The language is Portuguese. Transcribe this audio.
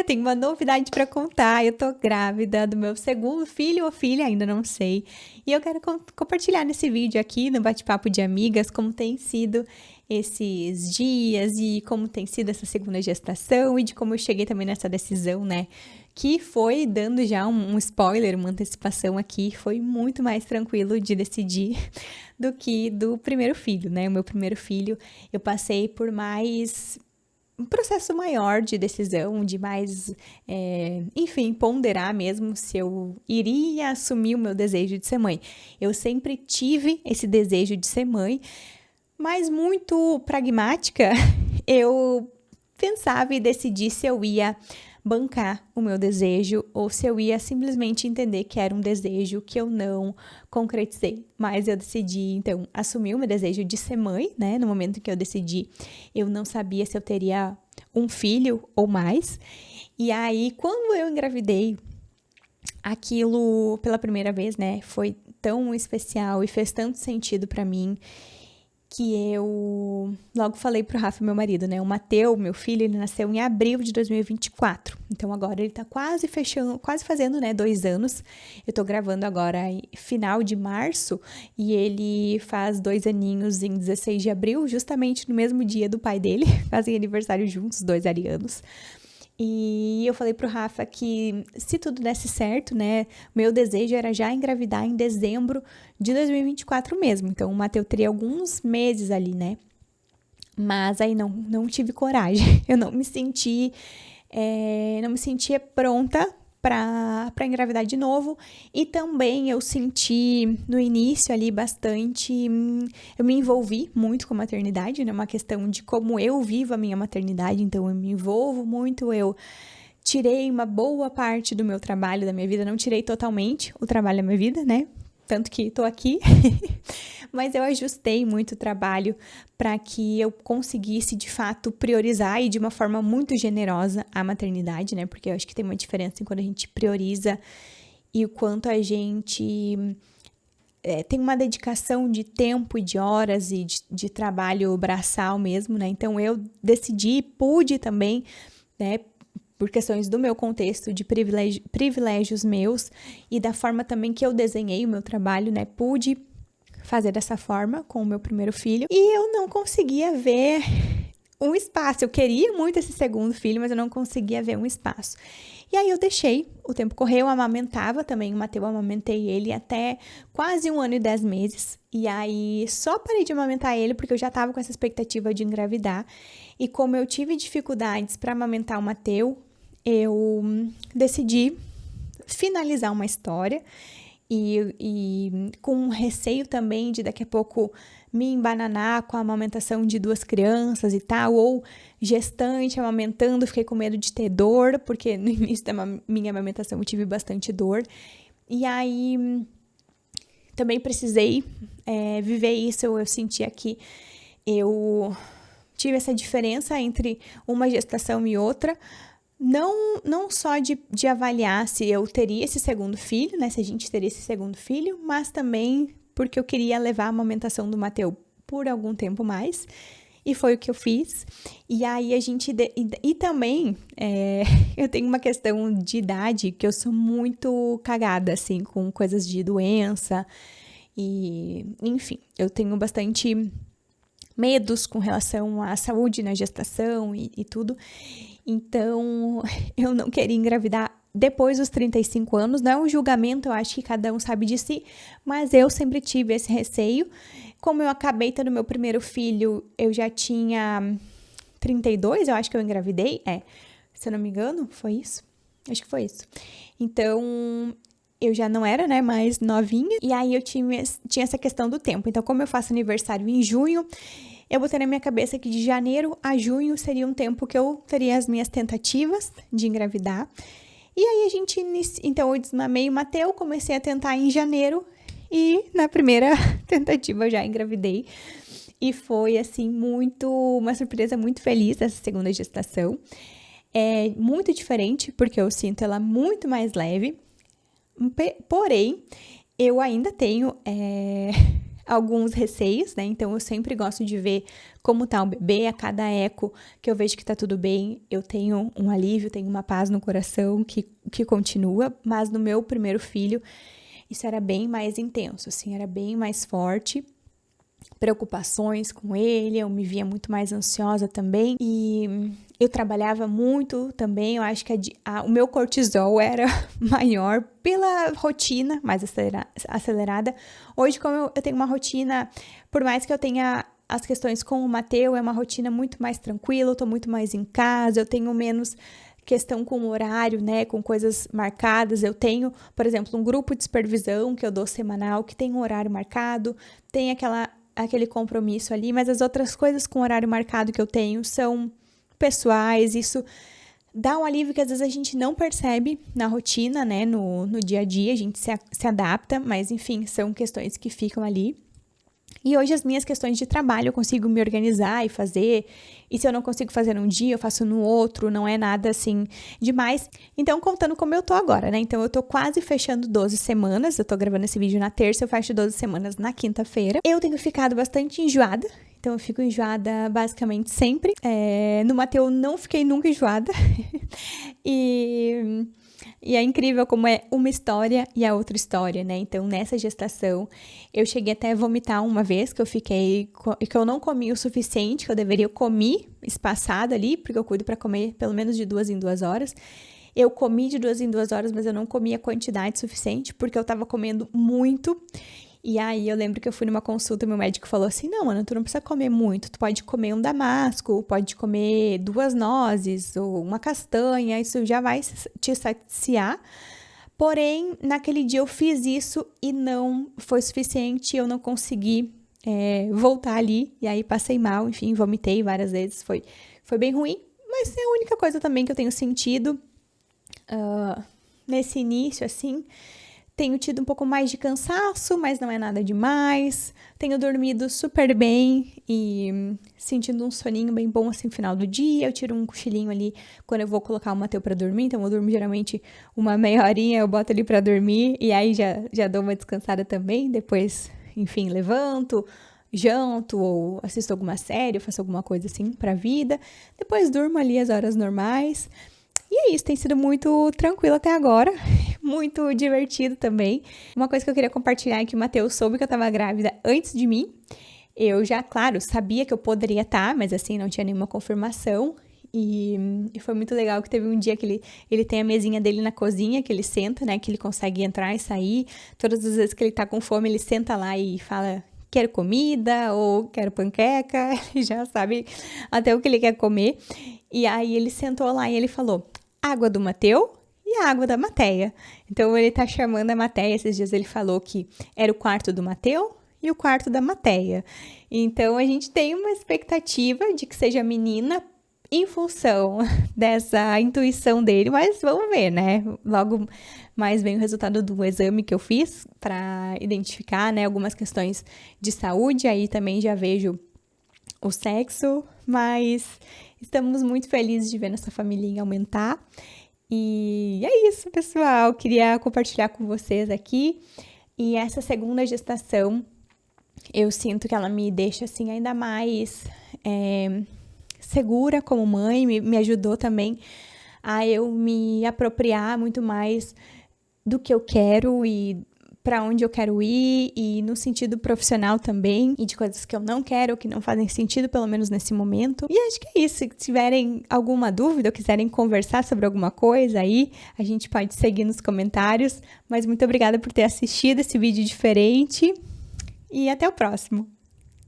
eu tenho uma novidade para contar. Eu tô grávida do meu segundo filho ou filha, ainda não sei. E eu quero compartilhar nesse vídeo aqui, no bate-papo de amigas, como tem sido esses dias e como tem sido essa segunda gestação e de como eu cheguei também nessa decisão, né? Que foi, dando já um spoiler, uma antecipação aqui, foi muito mais tranquilo de decidir do que do primeiro filho, né? O meu primeiro filho, eu passei por mais um processo maior de decisão, de mais, enfim, ponderar mesmo se eu iria assumir o meu desejo de ser mãe. Eu sempre tive esse desejo de ser mãe, mas muito pragmática, eu pensava e decidi se eu ia bancar o meu desejo ou se eu ia simplesmente entender que era um desejo que eu não concretizei. Mas eu decidi, então, assumir o meu desejo de ser mãe, né? No momento que eu decidi, eu não sabia se eu teria um filho ou mais. E aí, quando eu engravidei, aquilo, pela primeira vez, né, foi tão especial e fez tanto sentido pra mim que eu logo falei pro Rafa, meu marido, né? O Mateu, meu filho, ele nasceu em abril de 2024. Então agora ele tá quase fechando, quase fazendo, né, 2 anos. Eu tô gravando agora final de março e ele faz 2 aninhos em 16 de abril, justamente no mesmo dia do pai dele. Fazem aniversário juntos, 2 arianos. E eu falei pro Rafa que se tudo desse certo, né, meu desejo era já engravidar em dezembro de 2024 mesmo. Então o Mateu teria alguns meses ali, né? Mas aí não tive coragem. Eu não me sentia pronta para engravidar de novo. E também eu senti no início ali bastante. Eu me envolvi muito com a maternidade, né? Uma questão de como eu vivo a minha maternidade, então eu me envolvo muito, eu tirei uma boa parte do meu trabalho, da minha vida, não tirei totalmente o trabalho da minha vida, né? Tanto que tô aqui, mas eu ajustei muito o trabalho para que eu conseguisse, de fato, priorizar e de uma forma muito generosa a maternidade, né? Porque eu acho que tem uma diferença em quando a gente prioriza e o quanto a gente tem uma dedicação de tempo e de horas e de trabalho braçal mesmo, né? Então eu decidi, pude também, né? Por questões do meu contexto, de privilégios meus e da forma também que eu desenhei o meu trabalho, né? Pude fazer dessa forma com o meu primeiro filho e eu não conseguia ver um espaço. Eu queria muito esse segundo filho, mas eu não conseguia ver um espaço. E aí eu deixei, o tempo correu, eu amamentava também, o Mateu, amamentei ele até quase 1 ano e 10 meses. E aí só parei de amamentar ele porque eu já estava com essa expectativa de engravidar. E como eu tive dificuldades para amamentar o Mateu, eu decidi finalizar uma história e com receio também de daqui a pouco me embananar com a amamentação de 2 crianças e tal, ou gestante amamentando, fiquei com medo de ter dor, porque no início da minha amamentação eu tive bastante dor. E aí também precisei viver isso, eu sentia que eu tive essa diferença entre uma gestação e outra, não só de avaliar se eu teria esse segundo filho, né, se a gente teria esse segundo filho, mas também porque eu queria levar a amamentação do Mateu por algum tempo mais, e foi o que eu fiz. E aí a gente, e também, eu tenho uma questão de idade, que eu sou muito cagada, assim, com coisas de doença, e enfim, eu tenho bastante medos com relação à saúde na gestação e tudo. Então, eu não queria engravidar depois dos 35 anos. Não é um julgamento, eu acho que cada um sabe de si, mas eu sempre tive esse receio. Como eu acabei tendo meu primeiro filho, eu já tinha 32, eu acho que eu engravidei. Se eu não me engano, foi isso? Acho que foi isso. Então, eu já não era, né, mais novinha. E aí eu tinha essa questão do tempo. Então, como eu faço aniversário em junho, eu botei na minha cabeça que de janeiro a junho seria um tempo que eu teria as minhas tentativas de engravidar. E aí então eu desmamei o Mateu, comecei a tentar em janeiro e na primeira tentativa eu já engravidei. E foi, assim, uma surpresa muito feliz essa segunda gestação. É muito diferente, porque eu sinto ela muito mais leve. Porém, eu ainda tenho alguns receios, né? Então, eu sempre gosto de ver como tá o bebê. A cada eco que eu vejo que tá tudo bem, eu tenho um alívio, tenho uma paz no coração que continua. Mas no meu primeiro filho, isso era bem mais intenso, assim, era bem mais forte. Preocupações com ele, eu me via muito mais ansiosa também. E eu trabalhava muito também, eu acho que o meu cortisol era maior pela rotina mais acelerada. Hoje, como eu tenho uma rotina, por mais que eu tenha as questões com o Mateu, é uma rotina muito mais tranquila, eu tô muito mais em casa, eu tenho menos questão com o horário, né, com coisas marcadas. Eu tenho, por exemplo, um grupo de supervisão que eu dou semanal, que tem um horário marcado, tem aquele compromisso ali, mas as outras coisas com horário marcado que eu tenho são pessoais. Isso dá um alívio que às vezes a gente não percebe na rotina, né, no dia a dia, a gente se adapta, mas enfim, são questões que ficam ali. E hoje as minhas questões de trabalho eu consigo me organizar e fazer, e se eu não consigo fazer num dia, eu faço no outro, não é nada assim demais. Então, contando como eu tô agora, né? Então, eu tô quase fechando 12 semanas, eu tô gravando esse vídeo na terça, eu fecho 12 semanas na quinta-feira. Eu tenho ficado bastante enjoada, então eu fico enjoada basicamente sempre. No Mateu eu não fiquei nunca enjoada. E é incrível como é uma história e a outra história, né? Então, nessa gestação, eu cheguei até a vomitar uma vez, que eu não comi o suficiente, que eu deveria comer espaçado ali, porque eu cuido para comer pelo menos de 2 em 2 horas. Eu comi de 2 em 2 horas, mas eu não comi a quantidade suficiente, porque eu tava comendo muito. E aí, eu lembro que eu fui numa consulta e meu médico falou assim, não, Ana, tu não precisa comer muito, tu pode comer um damasco, pode comer 2 nozes ou uma castanha, isso já vai te saciar. Porém, naquele dia eu fiz isso e não foi suficiente, eu não consegui voltar ali, e aí passei mal, enfim, vomitei várias vezes, foi bem ruim, mas é a única coisa também que eu tenho sentido nesse início, assim. Tenho tido um pouco mais de cansaço, mas não é nada demais. Tenho dormido super bem e sentindo um soninho bem bom assim no final do dia. Eu tiro um cochilinho ali quando eu vou colocar o Mateu pra dormir. Então eu durmo geralmente uma meia horinha, eu boto ali pra dormir. E aí já dou uma descansada também. Depois, enfim, levanto, janto ou assisto alguma série, ou faço alguma coisa assim pra vida. Depois durmo ali as horas normais. E é isso, tem sido muito tranquilo até agora, muito divertido também. Uma coisa que eu queria compartilhar é que o Matheus soube que eu tava grávida antes de mim. Eu já, claro, sabia que eu poderia estar, mas assim, não tinha nenhuma confirmação. E foi muito legal que teve um dia que ele tem a mesinha dele na cozinha, que ele senta, né, que ele consegue entrar e sair. Todas as vezes que ele tá com fome, ele senta lá e fala, quero comida ou quero panqueca. Ele já sabe até o que ele quer comer. E aí ele sentou lá e ele falou, água do Mateu e a água da Mateia. Então, ele tá chamando a Mateia. Esses dias ele falou que era o quarto do Mateu e o quarto da Mateia. Então, a gente tem uma expectativa de que seja menina em função dessa intuição dele, mas vamos ver, né? Logo mais vem o resultado do exame que eu fiz para identificar, né, algumas questões de saúde. Aí também já vejo o sexo, mas estamos muito felizes de ver nossa família aumentar. E é isso, pessoal. Queria compartilhar com vocês aqui. E essa segunda gestação, eu sinto que ela me deixa, assim, ainda mais segura como mãe. Me ajudou também a eu me apropriar muito mais do que eu quero e para onde eu quero ir, e no sentido profissional também, e de coisas que eu não quero, que não fazem sentido, pelo menos nesse momento. E acho que é isso. Se tiverem alguma dúvida ou quiserem conversar sobre alguma coisa aí, a gente pode seguir nos comentários. Mas muito obrigada por ter assistido esse vídeo diferente e até o próximo.